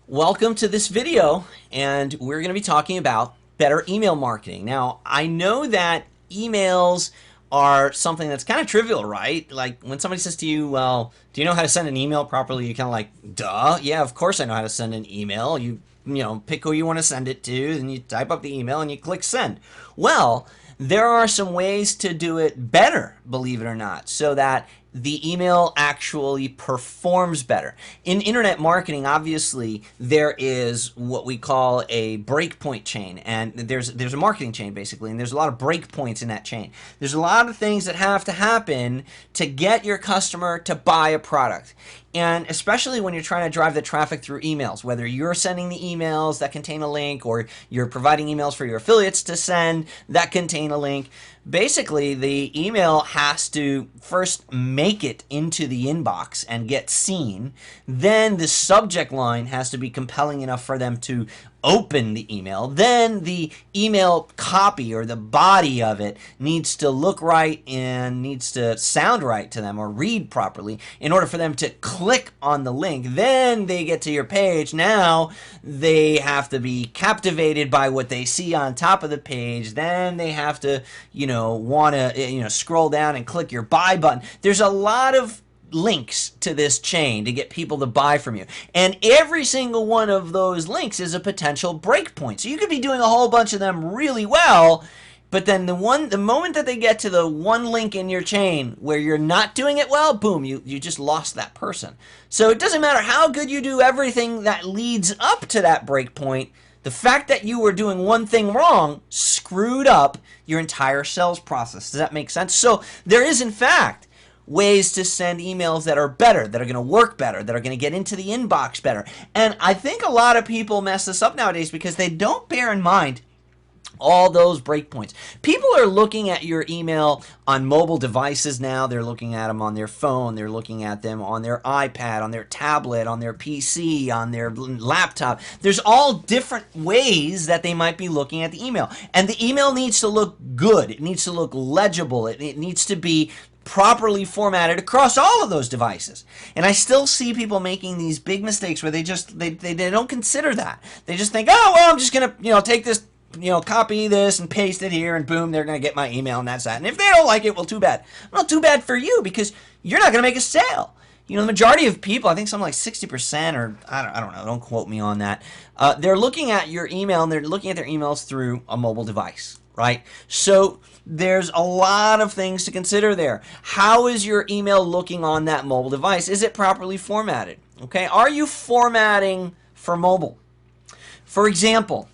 Welcome to this video, and we're going to be talking about better email marketing. Now, I know that emails are something that's kind of trivial, right? Like when somebody says to you, well, do you know how to send an email properly? You kind of like, duh, yeah, of course I know how to send an email. You pick who you want to send it to, then you type up the email and you click send. Well, there are some ways to do it better, believe it or not, so that the email actually performs better. In internet marketing, obviously, there is what we call a breakpoint chain, and there's a marketing chain basically, and there's a lot of breakpoints in that chain. There's a lot of things that have to happen to get your customer to buy a product. And especially when you're trying to drive the traffic through emails, whether you're sending the emails that contain a link or you're providing emails for your affiliates to send that contain a link, basically the email has to first make it into the inbox and get seen. Then the subject line has to be compelling enough for them to open the email. Then the email copy or the body of it needs to look right and needs to sound right to them or read properly in order for them to click on the link. Then they get to your page. Now they have to be captivated by what they see on top of the page. Then they have to, want to, scroll down and click your buy button. There's a lot of links to this chain to get people to buy from you. And every single one of those links is a potential breakpoint. So you could be doing a whole bunch of them really well, but then the moment that they get to the one link in your chain where you're not doing it well, boom, you just lost that person. So it doesn't matter how good you do everything that leads up to that breakpoint. The fact that you were doing one thing wrong screwed up your entire sales process. Does that make sense? So there is, in fact, ways to send emails that are better, that are going to work better, that are going to get into the inbox better. And I think a lot of people mess this up nowadays because they don't bear in mind all those breakpoints. People are looking at your email on mobile devices now. They're looking at them on their phone. They're looking at them on their iPad, on their tablet, on their PC, on their laptop. There's all different ways that they might be looking at the email. And the email needs to look good. It needs to look legible. It needs to be properly formatted across all of those devices. And I still see people making these big mistakes where they don't consider that. They just think, oh, well, I'm just going to, take this, copy this and paste it here and boom, they're going to get my email and that's that. And if they don't like it, well, too bad. Well, too bad for you because you're not going to make a sale. The majority of people, I think something like 60% or I don't know, don't quote me on that. They're looking at your email and they're looking at their emails through a mobile device, right? So there's a lot of things to consider there. How is your email looking on that mobile device? Is it properly formatted? Okay, are you formatting for mobile? For example,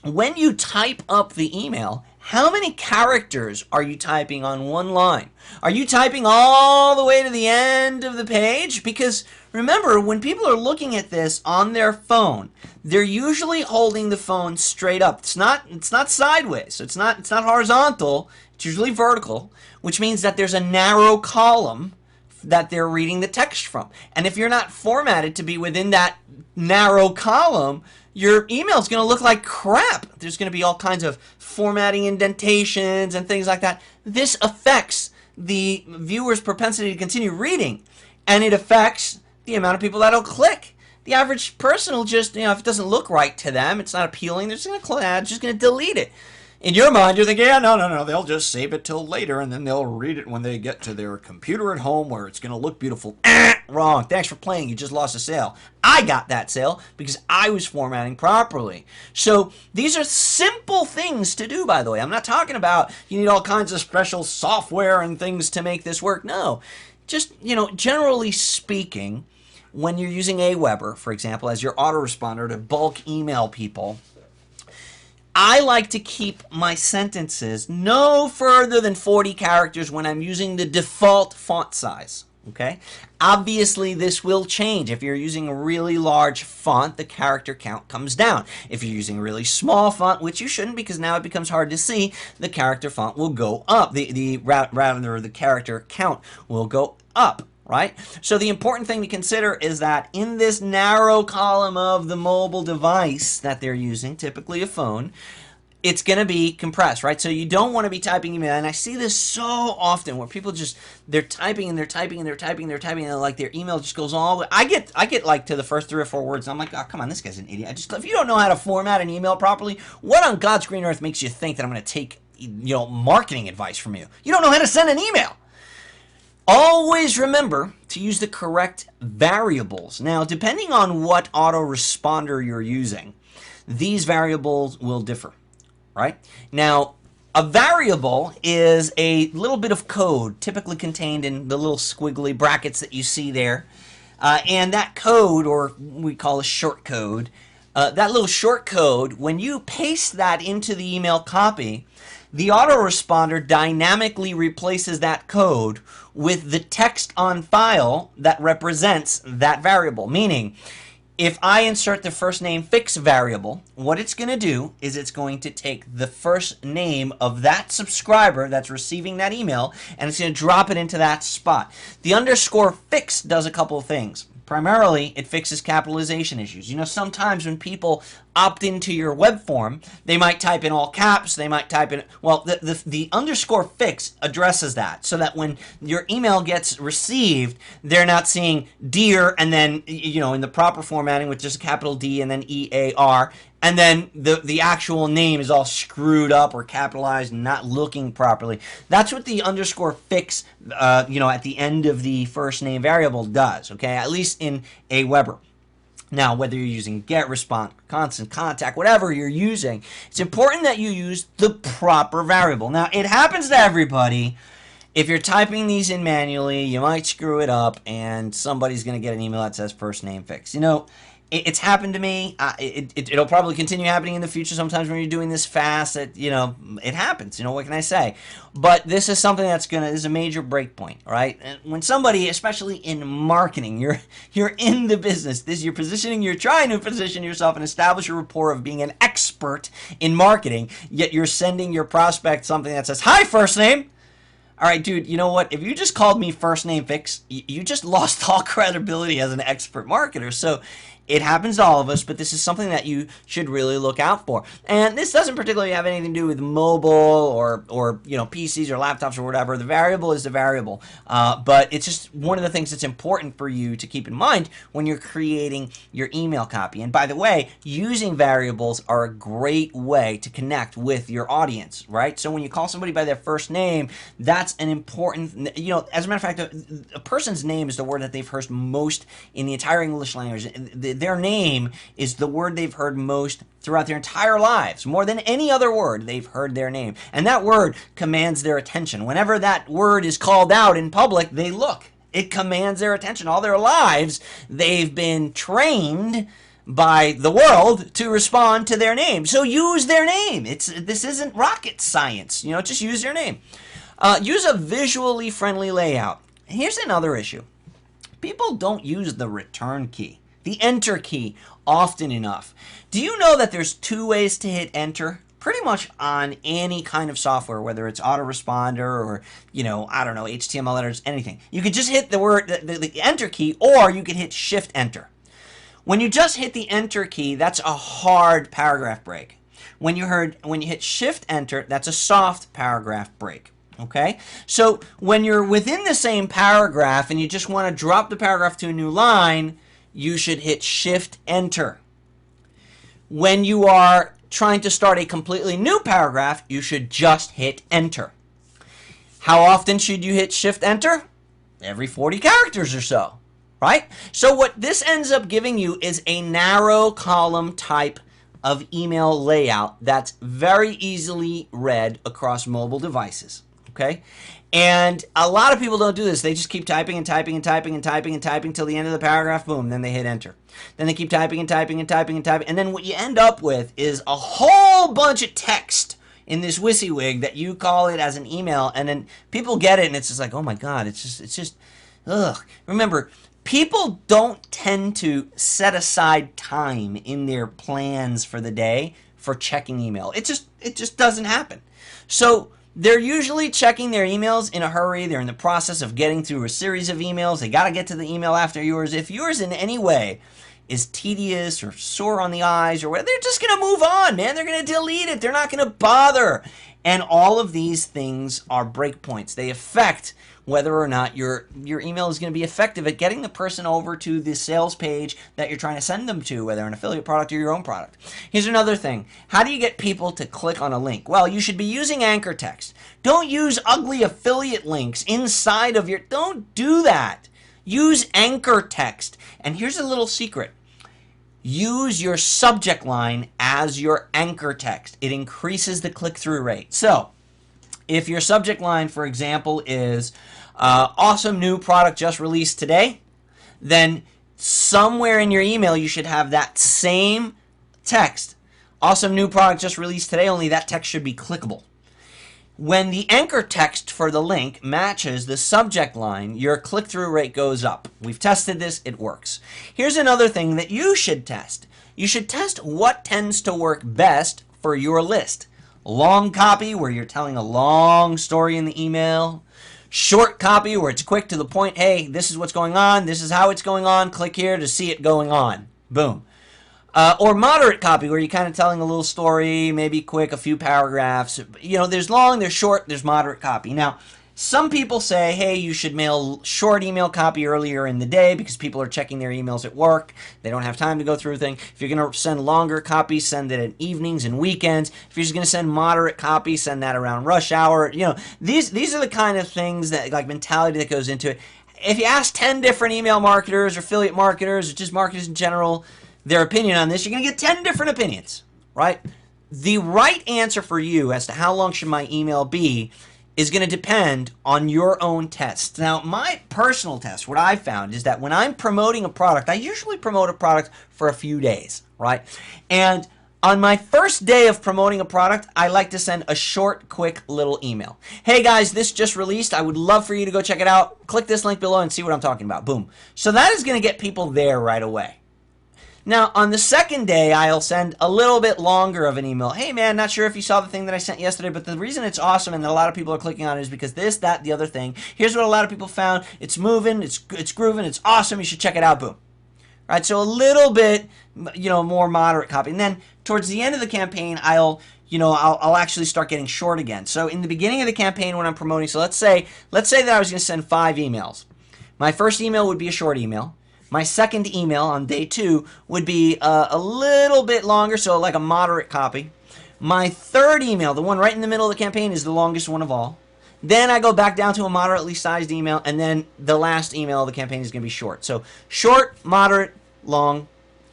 when you type up the email, how many characters are you typing on one line? Are you typing all the way to the end of the page? Because remember, when people are looking at this on their phone, they're usually holding the phone straight up. It's not sideways. So it's not horizontal. It's usually vertical, which means that there's a narrow column that they're reading the text from. And if you're not formatted to be within that narrow column, your email is going to look like crap. There's going to be all kinds of formatting indentations and things like that. This affects the viewer's propensity to continue reading, and it affects the amount of people that'll click. The average person will just, if it doesn't look right to them, it's not appealing, they're just going to delete it. In your mind, you're thinking, yeah, no, they'll just save it till later, and then they'll read it when they get to their computer at home where it's going to look beautiful. Wrong. Thanks for playing. You just lost a sale. I got that sale because I was formatting properly. So these are simple things to do, by the way. I'm not talking about you need all kinds of special software and things to make this work. No. Just, generally speaking, when you're using Aweber, for example, as your autoresponder to bulk email people, I like to keep my sentences no further than 40 characters when I'm using the default font size. Okay? Obviously, this will change. If you're using a really large font, the character count comes down. If you're using a really small font, which you shouldn't because now it becomes hard to see, the character font will go up. The character count will go up. Right? So the important thing to consider is that in this narrow column of the mobile device that they're using, typically a phone, it's going to be compressed, right? So you don't want to be typing email. And I see this so often where people just, they're typing and they're typing and they're typing and they're typing and like their email just goes all the way. I get like to the first 3 or 4 words and I'm like, oh, come on, this guy's an idiot. If you don't know how to format an email properly, what on God's green earth makes you think that I'm going to take, marketing advice from you? You don't know how to send an email. Always remember to use the correct variables. Now, depending on what autoresponder you're using, these variables will differ. Right? Now, a variable is a little bit of code typically contained in the little squiggly brackets that you see there. And that code, or we call a short code, that little short code, when you paste that into the email copy, the autoresponder dynamically replaces that code with the text on file that represents that variable. Meaning, if I insert the first name fix variable, what it's going to do is it's going to take the first name of that subscriber that's receiving that email and it's going to drop it into that spot. The underscore fix does a couple of things. Primarily, it fixes capitalization issues. Sometimes when people opt into your web form, they might type in all caps, they might type in, well, the underscore fix addresses that so that when your email gets received, they're not seeing dear and then, in the proper formatting with just a capital D and then EAR, and then the actual name is all screwed up or capitalized and not looking properly. That's what the underscore fix, at the end of the first name variable does, okay? At least in Aweber. Now, whether you're using GetResponse, Constant Contact, whatever you're using, it's important that you use the proper variable. Now, it happens to everybody. If you're typing these in manually, you might screw it up, and somebody's going to get an email that says first name fix. It's happened to me. It'll probably continue happening in the future. Sometimes when you're doing this fast, it happens. What can I say? But this is something this is a major break point, right? And when somebody, especially in marketing, you're in the business. You're trying to position yourself and establish a rapport of being an expert in marketing. Yet you're sending your prospect something that says, "Hi, first name." All right, dude, you know what? If you just called me first name fix, you just lost all credibility as an expert marketer. So it happens to all of us, but this is something that you should really look out for. And this doesn't particularly have anything to do with mobile or PCs or laptops or whatever. The variable is the variable. But it's just one of the things that's important for you to keep in mind when you're creating your email copy. And by the way, using variables are a great way to connect with your audience, right? So when you call somebody by their first name, that's an important, as a matter of fact, a person's name is the word that they've heard most in the entire English language. Their name is the word they've heard most throughout their entire lives. More than any other word, they've heard their name. And that word commands their attention. Whenever that word is called out in public, they look. It commands their attention. All their lives, they've been trained by the world to respond to their name. So use their name. This isn't rocket science. Just use their name. Use a visually friendly layout. Here's another issue. People don't use the return key, the enter key, often enough. Do you know that there's 2 ways to hit enter? Pretty much on any kind of software, whether it's autoresponder or, HTML editors, anything. You could just hit the enter key, or you could hit shift enter. When you just hit the enter key, that's a hard paragraph break. When you hit shift enter, that's a soft paragraph break. Okay, so when you're within the same paragraph and you just want to drop the paragraph to a new line, you should hit shift enter. When you are trying to start a completely new paragraph, you should just hit enter. How often should you hit shift enter? Every 40 characters or so, right? So what this ends up giving you is a narrow column type of email layout that's very easily read across mobile devices. Okay, and a lot of people don't do this. They just keep typing and typing and typing and typing and typing till the end of the paragraph. Boom, then they hit enter. Then they keep typing and typing and typing and typing, and then what you end up with is a whole bunch of text in this WYSIWYG that you call it as an email, and then people get it, and it's just like, oh my god, it's just, ugh. Remember, people don't tend to set aside time in their plans for the day for checking email. It just doesn't happen. So they're usually checking their emails in a hurry. They're in the process of getting through a series of emails. They got to get to the email after yours. If yours in any way is tedious or sore on the eyes or whatever, they're just going to move on, man. They're going to delete it. They're not going to bother. And all of these things are breakpoints. They affect whether or not your email is going to be effective at getting the person over to the sales page that you're trying to send them to, whether an affiliate product or your own product. Here's another thing. How do you get people to click on a link? Well, you should be using anchor text. Don't use ugly affiliate links inside of your... Don't do that. Use anchor text. And here's a little secret. Use your subject line as your anchor text. It increases the click-through rate. So, if your subject line, for example, is awesome new product just released today, then somewhere in your email you should have that same text. Awesome new product just released today, only that text should be clickable. When the anchor text for the link matches the subject line, your click-through rate goes up. We've tested this, it works. Here's another thing that you should test. You should test what tends to work best for your list. Long copy, where you're telling a long story in the email. Short copy, where it's quick to the point. Hey, this is what's going on. This is how it's going on. Click here to see it going on. Boom. Or moderate copy, where you're kind of telling a little story, maybe quick, a few paragraphs. You know, there's long, there's short, there's moderate copy. Now, some people say, hey, you should mail short email copy earlier in the day because people are checking their emails at work. They don't have time to go through things. If you're going to send longer copy, send it at evenings and weekends. If you're just going to send moderate copy, send that around rush hour. You know, these are the kind of things that, like, mentality that goes into it. If you ask 10 different email marketers or affiliate marketers or just marketers in general their opinion on this, you're going to get 10 different opinions, right? The right answer for you as to how long should my email be is going to depend on your own test. Now, my personal test, what I found is that when I'm promoting a product, I usually promote a product for a few days, right? And on my first day of promoting a product, I like to send a short, quick little email. Hey guys, this just released. I would love for you to go check it out. Click this link below and see what I'm talking about. Boom. So that is going to get people there right away. Now, on the second day, I'll send a little bit longer of an email. Hey, man, not sure if you saw the thing that I sent yesterday, but the reason it's awesome and that a lot of people are clicking on it is because this, that, the other thing. Here's what a lot of people found. It's moving, it's grooving, it's awesome. You should check it out. Boom. All right, so a little bit, more moderate copy. And then towards the end of the campaign, I'll actually start getting short again. So in the beginning of the campaign when I'm promoting, so let's say that I was going to send 5 emails. My first email would be a short email. My second email on day 2 would be a little bit longer, so like a moderate copy. My third email, the one right in the middle of the campaign, is the longest one of all. Then I go back down to a moderately sized email, and then the last email of the campaign is going to be short. So short, moderate, long,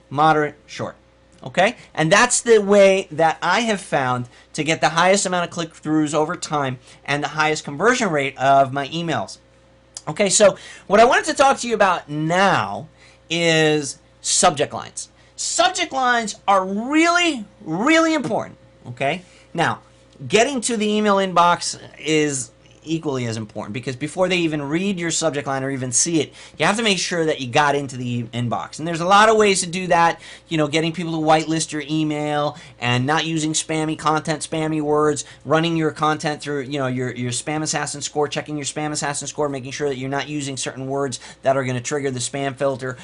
moderate, short. Okay? And that's the way that I have found to get the highest amount of click-throughs over time and the highest conversion rate of my emails. Okay, so what I wanted to talk to you about now is subject lines. Subject lines are really, really important, okay? Now, getting to the email inbox is equally as important because before they even read your subject line or even see it, you have to make sure that you got into the inbox. And there's a lot of ways to do that, getting people to whitelist your email and not using spammy content, spammy words, running your content through, your spam assassin score, checking your spam assassin score, making sure that you're not using certain words that are going to trigger the spam filter.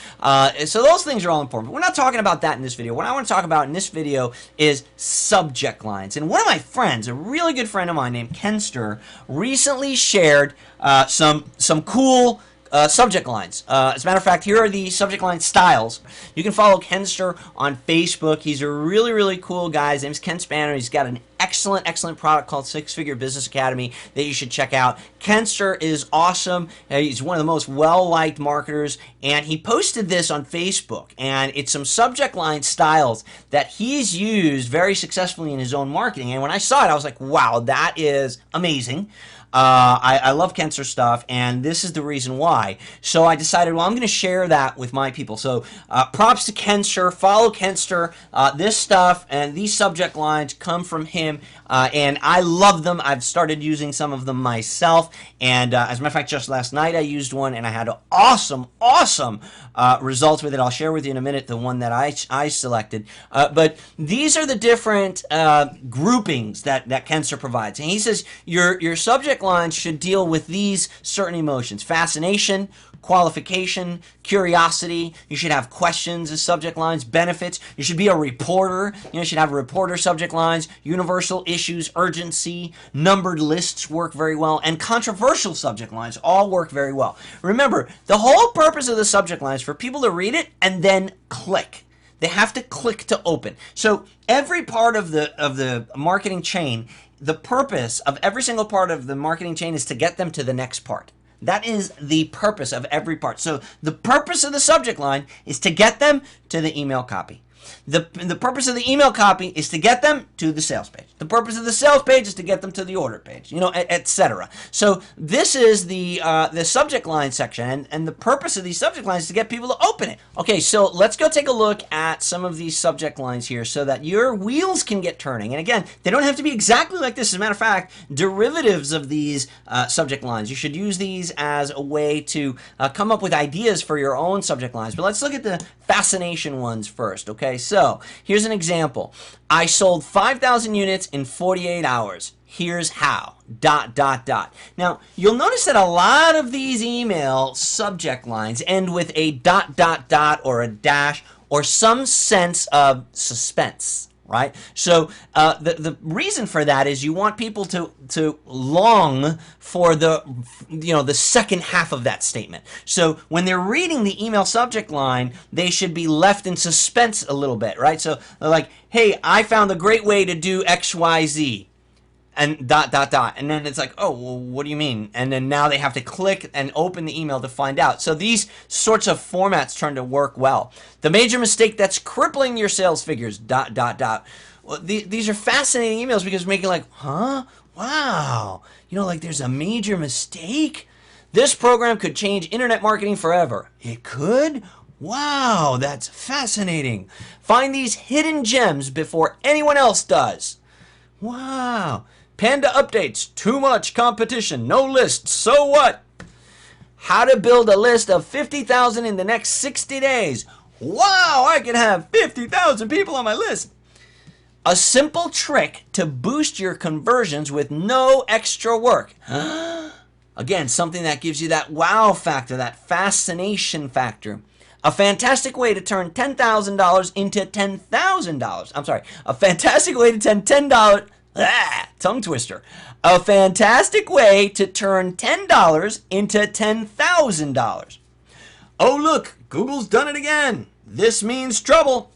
So those things are all important. But we're not talking about that in this video. What I want to talk about in this video is subject lines. And one of my friends, a really good friend of mine named Kenster, recently shared some cool subject lines. As a matter of fact, here are the subject line styles. You can follow Kenster on Facebook. He's a really, really cool guy. His name's Ken Spanner. He's got an excellent product called Six Figure Business Academy that you should check out. Kenster is awesome. He's one of the most well-liked marketers, and he posted this on Facebook, and it's some subject line styles that he's used very successfully in his own marketing. And when I saw it, I was like, wow, that is amazing. I love Kenster stuff, and this is the reason why. So I decided, well, I'm going to share that with my people. So props to Kenster. Follow Kenster. This stuff and these subject lines come from him, and I love them. I've started using some of them myself, and as a matter of fact, just last night I used one, and I had awesome results with it. I'll share with you in a minute the one that I selected. But these are the different groupings that Kenster provides. And he says your subject subject lines should deal with these certain emotions: fascination, qualification, curiosity. You should have questions as subject lines, benefits. You should be a reporter. You should have reporter subject lines, universal issues, urgency, numbered lists work very well, and controversial subject lines all work very well. Remember, the whole purpose of the subject line is for people to read it and then click. They have to click to open. So every part of the marketing chain, the purpose of every single part of the marketing chain is to get them to the next part. That is the purpose of every part. So the purpose of the subject line is to get them to the email copy. The purpose of the email copy is to get them to the sales page. The purpose of the sales page is to get them to the order page, etc. So this is the subject line section, and the purpose of these subject lines is to get people to open it. Okay, so let's go take a look at some of these subject lines here so that your wheels can get turning. And again, they don't have to be exactly like this. As a matter of fact, derivatives of these subject lines. You should use these as a way to come up with ideas for your own subject lines. But let's look at the fascination ones first, okay? So here's an example. I sold 5,000 units in 48 hours. Here's how, ... Now, you'll notice that a lot of these email subject lines end with a ... or a dash or some sense of suspense, right? So the reason for that is you want people to long for the second half of that statement. So when they're reading the email subject line, they should be left in suspense a little bit, right? So they're like, hey, I found a great way to do XYZ. And ... And then it's like, oh, well, what do you mean? And then now they have to click and open the email to find out. So these sorts of formats turn to work well. The major mistake that's crippling your sales figures ... Well, these are fascinating emails because making like, huh? Wow. Like there's a major mistake? This program could change internet marketing forever. It could? Wow, that's fascinating. Find these hidden gems before anyone else does. Wow. Panda updates. Too much competition. No list. So what? How to build a list of 50,000 in the next 60 days. Wow, I can have 50,000 people on my list. A simple trick to boost your conversions with no extra work. Again, something that gives you that wow factor, that fascination factor. A fantastic way to turn $10,000 into $10,000. I'm sorry. A fantastic way to turn $10. Tongue twister. A fantastic way to turn $10 into $10,000. Oh, look, Google's done it again. This means trouble.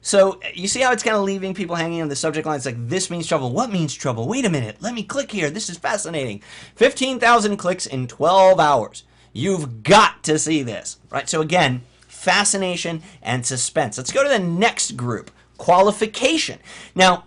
So you see how it's kind of leaving people hanging on the subject line? It's like, this means trouble. What means trouble? Wait a minute. Let me click here. This is fascinating. 15,000 clicks in 12 hours. You've got to see this, right? So again, fascination and suspense. Let's go to the next group, qualification. Now,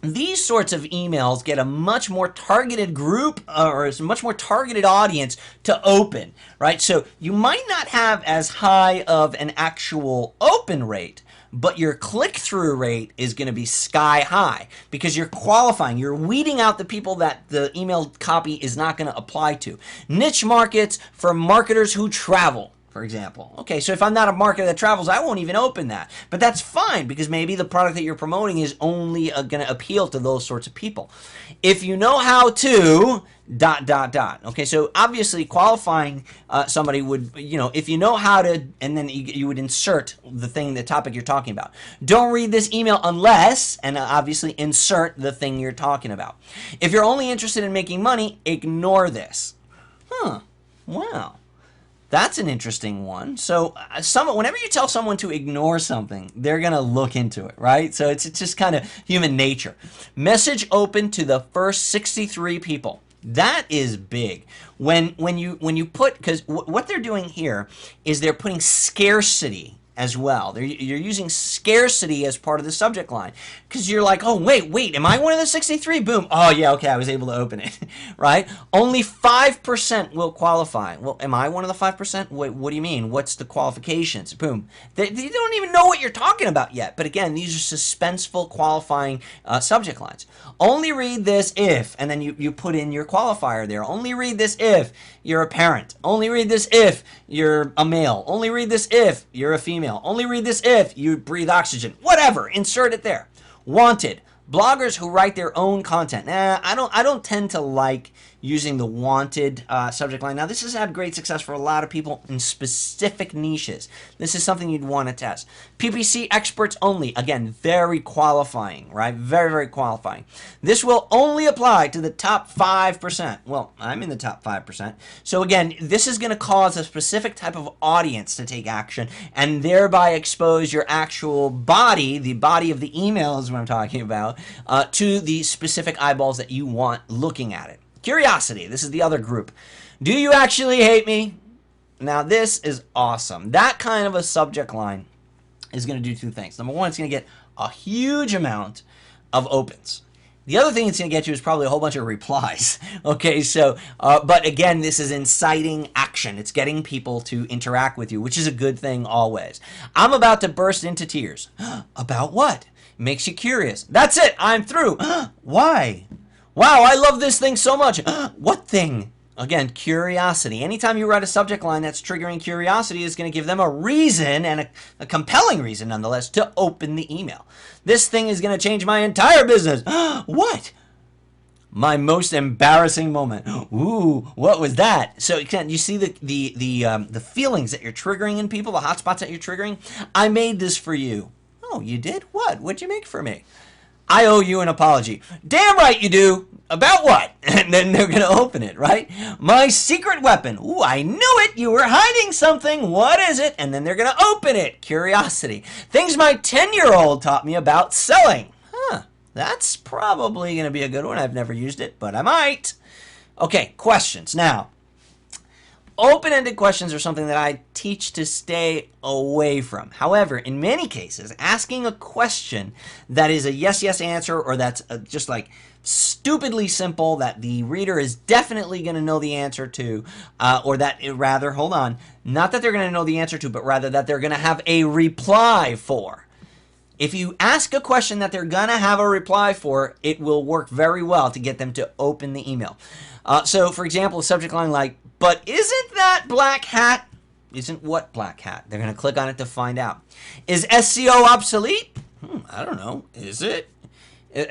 these sorts of emails get a much more targeted group or a much more targeted audience to open, right? So you might not have as high of an actual open rate, but your click-through rate is going to be sky high because you're qualifying. You're weeding out the people that the email copy is not going to apply to. Niche markets for marketers who travel, for example. Okay, so if I'm not a marketer that travels, I won't even open that. But that's fine because maybe the product that you're promoting is only going to appeal to those sorts of people. If you know how to ... Okay, so obviously qualifying somebody would, if you know how to, and then you would insert the topic you're talking about. Don't read this email unless, and obviously insert the thing you're talking about. If you're only interested in making money, ignore this. Wow. That's an interesting one. So whenever you tell someone to ignore something, they're going to look into it, right? So it's just kind of human nature. Message open to the first 63 people. That is big. When you put, because what they're doing here is they're putting scarcity as well. You're using scarcity as part of the subject line because you're like, oh, wait, am I one of the 63? Boom. Oh, yeah, okay, I was able to open it, right? Only 5% will qualify. Well, am I one of the 5%? Wait, what do you mean? What's the qualifications? Boom. They don't even know what you're talking about yet. But again, these are suspenseful qualifying subject lines. Only read this if, and then you put in your qualifier there. Only read this if you're a parent. Only read this if you're a male. Only read this if you're a female. Only read this if you breathe oxygen. Whatever, insert it there. Wanted. Bloggers who write their own content. I don't tend to like using the wanted subject line. Now, this has had great success for a lot of people in specific niches. This is something you'd want to test. PPC experts only. Again, very qualifying, right? Very, very qualifying. This will only apply to the top 5%. Well, I'm in the top 5%. So again, this is going to cause a specific type of audience to take action and thereby expose your actual body, the body of the email is what I'm talking about, to the specific eyeballs that you want looking at it. Curiosity, this is the other group. Do you actually hate me? Now, this is awesome. That kind of a subject line is going to do two things. Number one, it's going to get a huge amount of opens. The other thing it's going to get you is probably a whole bunch of replies. Okay, so, but again, this is inciting action. It's getting people to interact with you, which is a good thing always. I'm about to burst into tears. About what? Makes you curious. That's it. I'm through. Why? Wow, I love this thing so much. What thing? Again, curiosity. Anytime you write a subject line that's triggering curiosity is going to give them a reason, and a compelling reason nonetheless, to open the email. This thing is going to change my entire business. What? My most embarrassing moment. Ooh, what was that? So you see the feelings that you're triggering in people, the hot spots that you're triggering? I made this for you. Oh, you did? What? What'd you make for me? I owe you an apology. Damn right you do. About what? And then they're going to open it, right? My secret weapon. Ooh, I knew it. You were hiding something. What is it? And then they're going to open it. Curiosity. Things my 10-year-old taught me about selling. Huh. That's probably going to be a good one. I've never used it, but I might. Okay, questions. Now, open-ended questions are something that I teach to stay away from. However, in many cases, asking a question that is a yes answer, or that's just like stupidly simple that the reader is definitely going to know the answer to, or that rather, hold on, not that they're going to know the answer to, but rather that they're going to have a reply for. If you ask a question that they're going to have a reply for, it will work very well to get them to open the email. So, for example, a subject line like, but isn't that black hat? Isn't what black hat? They're going to click on it to find out. Is SEO obsolete? I don't know. Is it?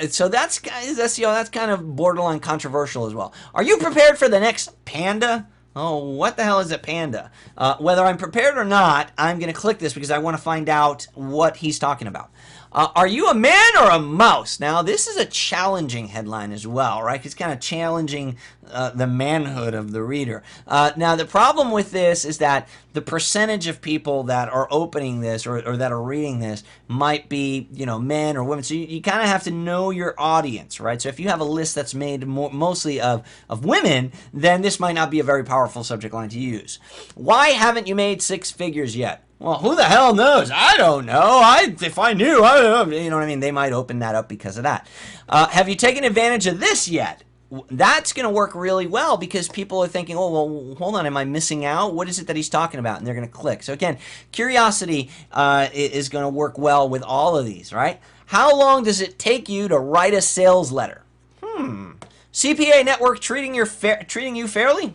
So is SEO, that's kind of borderline controversial as well. Are you prepared for the next panda? Oh, what the hell is a panda? Whether I'm prepared or not, I'm going to click this because I want to find out what he's talking about. Are you a man or a mouse? Now, this is a challenging headline as well, right? It's kind of challenging the manhood of the reader. Now, the problem with this is that the percentage of people that are opening this or that are reading this might be, men or women. So you kind of have to know your audience, right? So if you have a list that's made mostly of women, then this might not be a very powerful subject line to use. Why haven't you made six figures yet? Well, who the hell knows? I don't know. If I knew, I don't know. You know what I mean? They might open that up because of that. Have you taken advantage of this yet? That's going to work really well because people are thinking, oh, well, hold on, am I missing out? What is it that he's talking about? And they're going to click. So again, curiosity is going to work well with all of these, right? How long does it take you to write a sales letter? CPA network treating you fairly?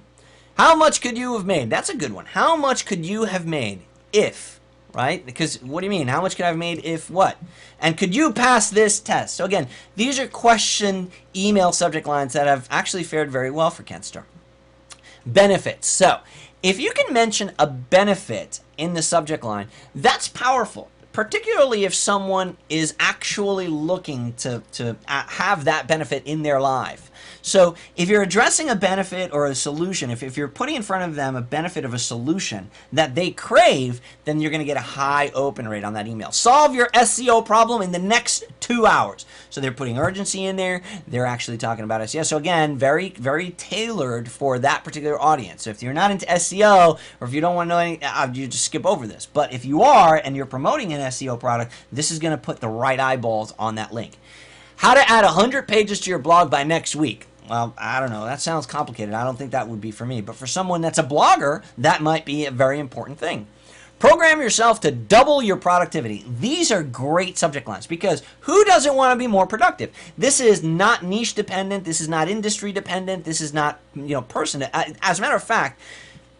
How much could you have made? That's a good one. How much could you have made if, right? Because what do you mean? How much could I have made if what? And could you pass this test? So again, these are question email subject lines that have actually fared very well for Kenstar. Benefits. So if you can mention a benefit in the subject line, that's powerful. Particularly if someone is actually looking to have that benefit in their life. So if you're addressing a benefit or a solution, if you're putting in front of them a benefit of a solution that they crave, then you're going to get a high open rate on that email. Solve your SEO problem in the next 2 hours. So they're putting urgency in there. They're actually talking about SEO. So again, very, very tailored for that particular audience. So if you're not into SEO or if you don't want to know anything, you just skip over this. But if you are and you're promoting an SEO product, this is going to put the right eyeballs on that link. How to add 100 pages to your blog by next week. Well, I don't know. That sounds complicated. I don't think that would be for me. But for someone that's a blogger, that might be a very important thing. Program yourself to double your productivity. These are great subject lines because who doesn't want to be more productive? This is not niche dependent. This is not industry dependent. This is not, person. As a matter of fact,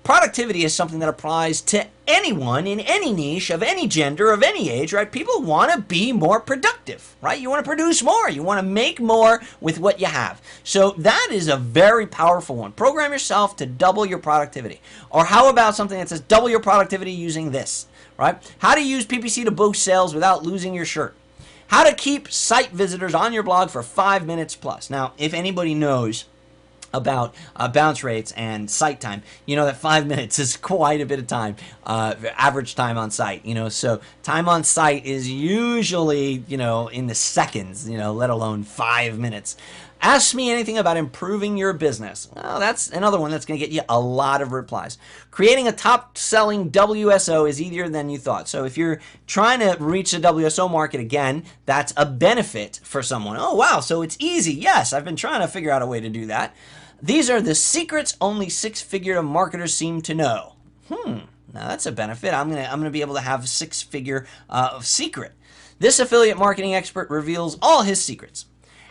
productivity is something that applies to anyone in any niche, of any gender, of any age, right? People want to be more productive, right? You want to produce more. You want to make more with what you have. So that is a very powerful one. Program yourself to double your productivity. Or how about something that says double your productivity using this, right? How to use PPC to boost sales without losing your shirt. How to keep site visitors on your blog for 5 minutes plus. Now, if anybody knows about bounce rates and site time, you know that 5 minutes is quite a bit of time, average time on site, so time on site is usually, in the seconds, let alone 5 minutes. Ask me anything about improving your business. Well, that's another one that's going to get you a lot of replies. Creating a top-selling WSO is easier than you thought. So if you're trying to reach the WSO market, again, that's a benefit for someone. Oh, wow, so it's easy. Yes, I've been trying to figure out a way to do that. These are the secrets only six-figure marketers seem to know. Now that's a benefit. I'm gonna be able to have a six-figure secret. This affiliate marketing expert reveals all his secrets.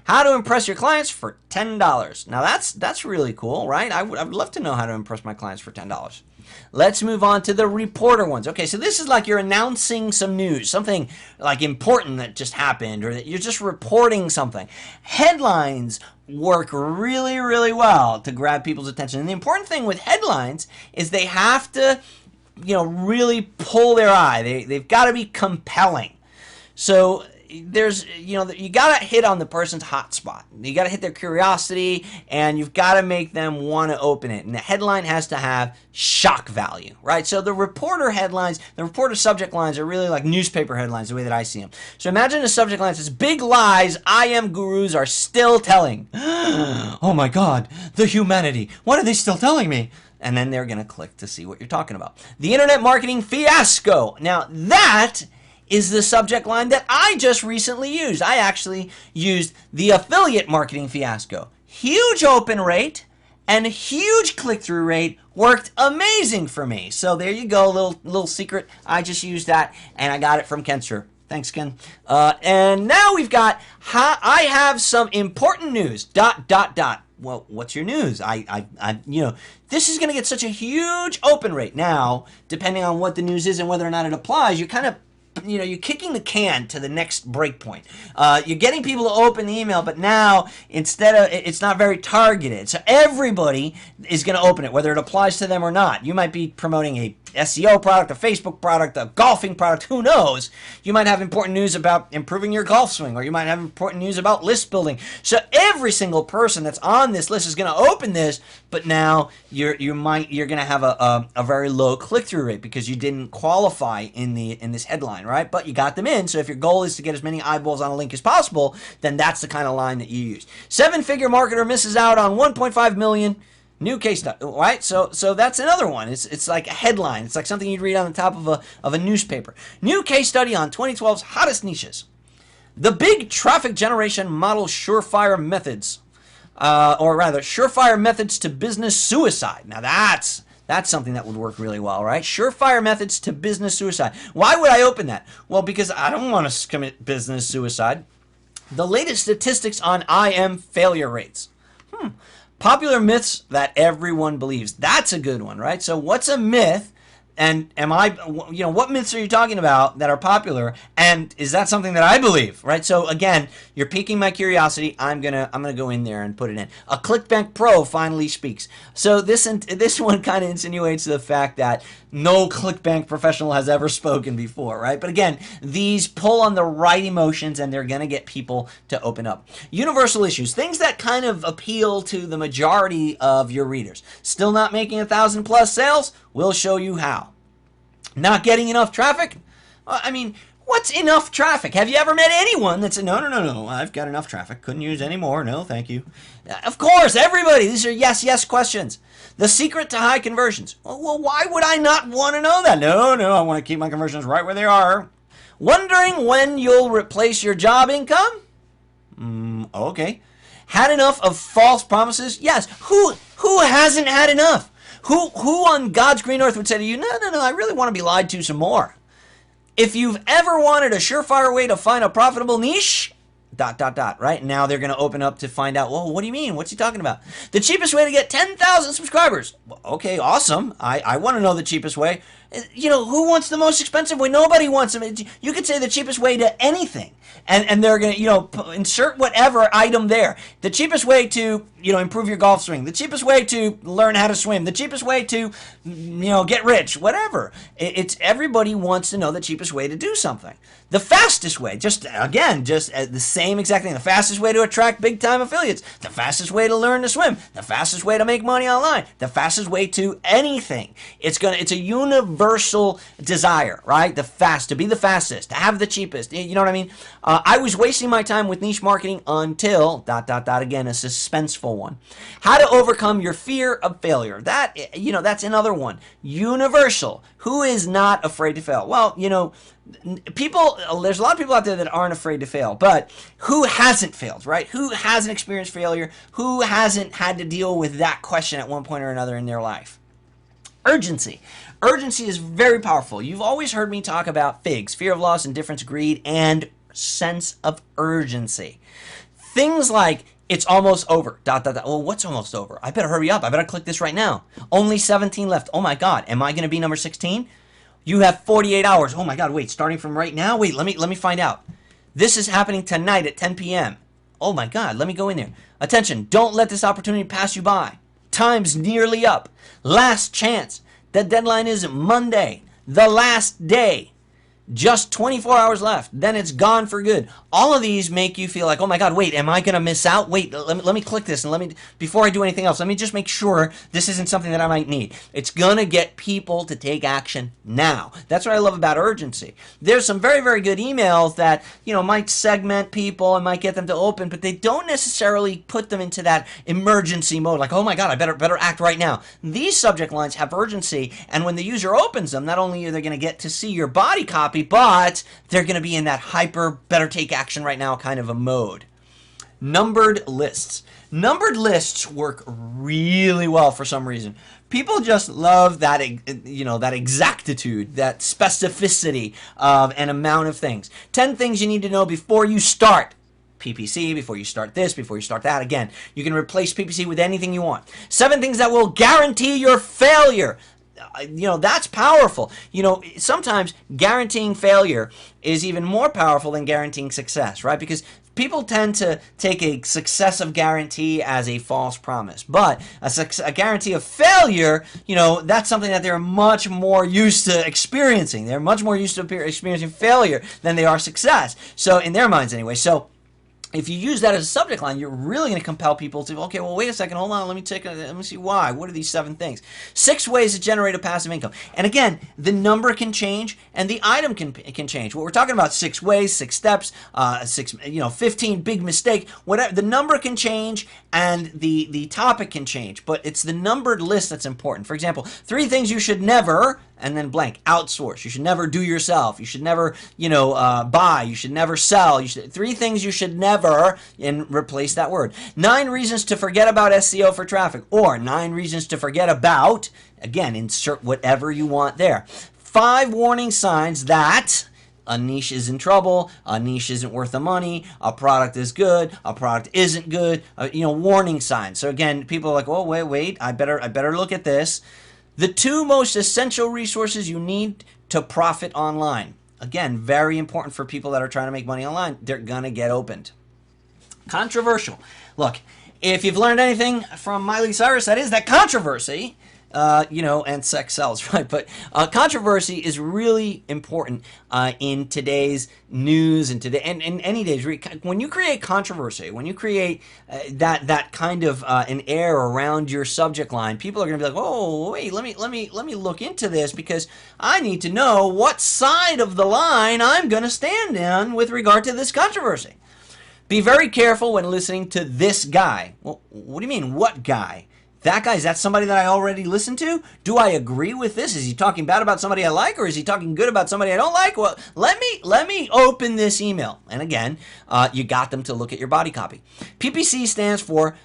How to impress your clients for $10. Now that's really cool, right? I would love to know how to impress my clients for $10. Let's move on to the reporter ones. Okay, so this is like you're announcing some news, something like important that just happened, or that you're just reporting something. Headlines work really, really well to grab people's attention. And the important thing with headlines is they have to, really pull their eye. They've got to be compelling. So there's, you got to hit on the person's hot spot. You got to hit their curiosity, and you've got to make them want to open it. And the headline has to have shock value, right? So the reporter headlines, the reporter subject lines are really like newspaper headlines, the way that I see them. So imagine a subject line that says, "Big lies IM gurus are still telling." Oh my God, the humanity. What are they still telling me? And then they're going to click to see what you're talking about. The internet marketing fiasco. Now that is the subject line that I just recently used. I actually used the affiliate marketing fiasco. Huge open rate and huge click-through rate, worked amazing for me. So there you go, little secret. I just used that, and I got it from Kenster. Thanks, Ken. And now we've got, I have some important news, ... Well, what's your news? This is going to get such a huge open rate. Now, depending on what the news is and whether or not it applies, you're kind of, you're kicking the can to the next break point. You're getting people to open the email, but now it's not very targeted. So everybody is going to open it, whether it applies to them or not. You might be promoting a SEO product, a Facebook product, a golfing product, who knows? You might have important news about improving your golf swing, or you might have important news about list building. So every single person that's on this list is going to open this, but now you're going to have a very low click-through rate because you didn't qualify in this headline, right? But you got them in. So if your goal is to get as many eyeballs on a link as possible, then that's the kind of line that you use. 7-figure marketer misses out on 1.5 million. New case study, right? So that's another one. It's like a headline. It's like something you'd read on the top of a newspaper. New case study on 2012's hottest niches. The big traffic generation model surefire methods, or rather, surefire methods to business suicide. Now that's something that would work really well, right? Surefire methods to business suicide. Why would I open that? Well, because I don't want to commit business suicide. The latest statistics on IM failure rates. Popular myths that everyone believes. That's a good one, right? So what's a myth? And what myths are you talking about that are popular? And is that something that I believe, right? So again, you're piquing my curiosity. I'm gonna go in there and put it in. A ClickBank Pro finally speaks. So this one kind of insinuates the fact that no ClickBank professional has ever spoken before, right? But again, these pull on the right emotions, and they're gonna get people to open up. Universal issues, things that kind of appeal to the majority of your readers. Still not making 1,000 plus sales? We'll show you how. Not getting enough traffic? What's enough traffic? Have you ever met anyone that said, no, I've got enough traffic, couldn't use any more, no, thank you. Of course, everybody, these are yes questions. The secret to high conversions. Well, why would I not want to know that? No, I want to keep my conversions right where they are. Wondering when you'll replace your job income? Okay. Had enough of false promises? Yes. Who hasn't had enough? Who on God's green earth would say to you, no, I really want to be lied to some more. If you've ever wanted a surefire way to find a profitable niche, dot, dot, dot, right? Now they're going to open up to find out, well, what do you mean? What's he talking about? The cheapest way to get 10,000 subscribers. Well, okay, awesome. I want to know the cheapest way. You know, who wants the most expensive way? Nobody wants them. You could say the cheapest way to anything. And they're going to, you know, insert whatever item there. The cheapest way to, you know, improve your golf swing. The cheapest way to learn how to swim. The cheapest way to, you know, get rich. Whatever. It's everybody wants to know the cheapest way to do something. The fastest way, just the same exact thing. The fastest way to attract big time affiliates. The fastest way to learn to swim. The fastest way to make money online. The fastest way to anything. It's a universal desire, right? To be the fastest, to have the cheapest. You know what I mean? I was wasting my time with niche marketing until dot dot dot, again, a suspenseful one. How to overcome your fear of failure. That, you know, that's another one. Universal. Who is not afraid to fail? Well, you know, there's a lot of people out there that aren't afraid to fail, but who hasn't failed, right? Who hasn't experienced failure? Who hasn't had to deal with that question at one point or another in their life? Urgency. Urgency is very powerful. You've always heard me talk about FIGS, fear of loss, indifference, greed, and sense of urgency. Things like, it's almost over, dot, dot, dot. Well, what's almost over? I better hurry up. I better click this right now. Only 17 left. Oh my God, am I going to be number 16? You have 48 hours. Oh my God, wait, starting from right now? Wait, let me find out. This is happening tonight at 10 p.m. Oh my God, let me go in there. Attention, don't let this opportunity pass you by. Time's nearly up. Last chance. The deadline is Monday, the last day. Just 24 hours left. Then it's gone for good. All of these make you feel like, oh my God, wait, am I going to miss out? Wait, let me click this, and before I do anything else, let me just make sure this isn't something that I might need. It's going to get people to take action now. That's what I love about urgency. There's some very, very good emails that, you know, might segment people and might get them to open, but they don't necessarily put them into that emergency mode, like, oh my God, I better act right now. These subject lines have urgency, and when the user opens them, not only are they going to get to see your body copy, but they're going to be in that hyper, better take action right now kind of a mode. Numbered lists. Numbered lists work really well for some reason. People just love that, you know, that exactitude, that specificity of an amount of things. 10 things you need to know before you start PPC, before you start this, before you start that. Again, you can replace PPC with anything you want. 7 things that will guarantee your failure. You know, that's powerful. You know, sometimes guaranteeing failure is even more powerful than guaranteeing success, right? Because people tend to take a successive guarantee as a false promise. But a guarantee of failure, you know, that's something that they're much more used to experiencing. They're much more used to experiencing failure than they are success. So, in their minds anyway. So, if you use that as a subject line, you're really going to compel people to, okay, well, wait a second, hold on, let me see why. What are these 7 things? 6 ways to generate a passive income. And again, the number can change and the item can change. What we're talking about, 6 ways, 6 steps, 15 big mistake, whatever. The number can change and the topic can change, but it's the numbered list that's important. For example, 3 things you should never, and then blank, outsource. You should never do yourself. You should never, buy. You should never sell. 3 things you should never, and replace that word. 9 reasons to forget about SEO for traffic, or 9 reasons to forget about, again, insert whatever you want there. 5 warning signs that a niche is in trouble, a niche isn't worth the money, a product is good, a product isn't good, warning signs. So again, people are like, oh, wait, I better look at this. The 2 most essential resources you need to profit online. Again, very important for people that are trying to make money online. They're going to get opened. Controversial. Look, if you've learned anything from Miley Cyrus, that is that controversy, and sex sells, right? But controversy is really important in today's news and today and in any days. When you create controversy, when you create that kind of an air around your subject line, people are going to be like, "Oh, wait, let me look into this because I need to know what side of the line I'm going to stand on with regard to this controversy." Be very careful when listening to this guy. Well, what do you mean, what guy? That guy, is that somebody that I already listened to? Do I agree with this? Is he talking bad about somebody I like, or is he talking good about somebody I don't like? Well, let me open this email. And again, you got them to look at your body copy. PPC stands for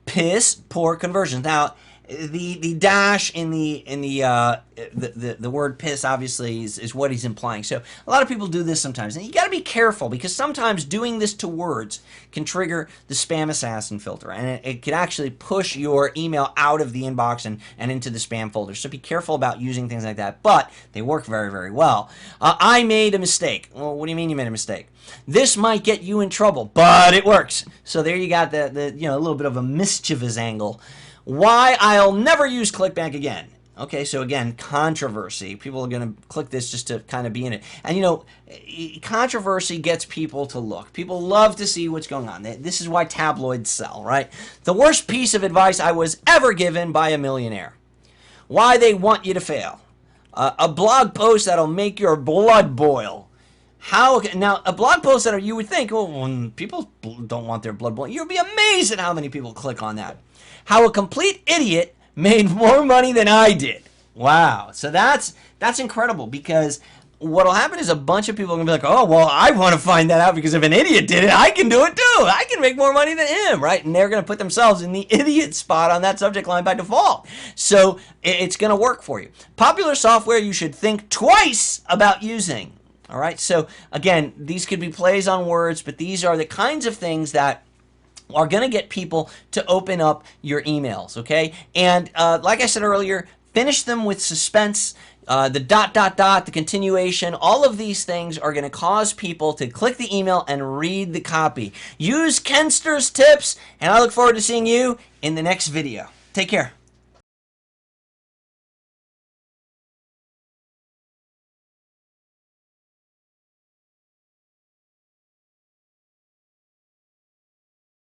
piss poor conversions. Now, the dash in the word piss obviously is what he's implying. So a lot of people do this sometimes, and you got to be careful because sometimes doing this to words can trigger the spam assassin filter, and it can actually push your email out of the inbox and into the spam folder. So be careful about using things like that, but they work very, very well. I made a mistake. Well, what do you mean you made a mistake? This might get you in trouble, but it works. So there you got the a little bit of a mischievous angle. Why I'll never use ClickBank again. Okay, so again, controversy. People are going to click this just to kind of be in it. And controversy gets people to look. People love to see what's going on. This is why tabloids sell, right? The worst piece of advice I was ever given by a millionaire. Why they want you to fail. A blog post that'll make your blood boil. Now, a blog post that you would think, when people don't want their blood boiling, you'll be amazed at how many people click on that. How a complete idiot made more money than I did. Wow. So that's incredible, because what'll happen is a bunch of people are going to be like, oh, well, I want to find that out because if an idiot did it, I can do it too. I can make more money than him, right? And they're going to put themselves in the idiot spot on that subject line by default. So it's going to work for you. Popular software you should think twice about using. All right. So again, these could be plays on words, but these are the kinds of things that are going to get people to open up your emails, okay? And like I said earlier, finish them with suspense, the ... the continuation. All of these things are going to cause people to click the email and read the copy. Use Kenster's tips, and I look forward to seeing you in the next video. Take care.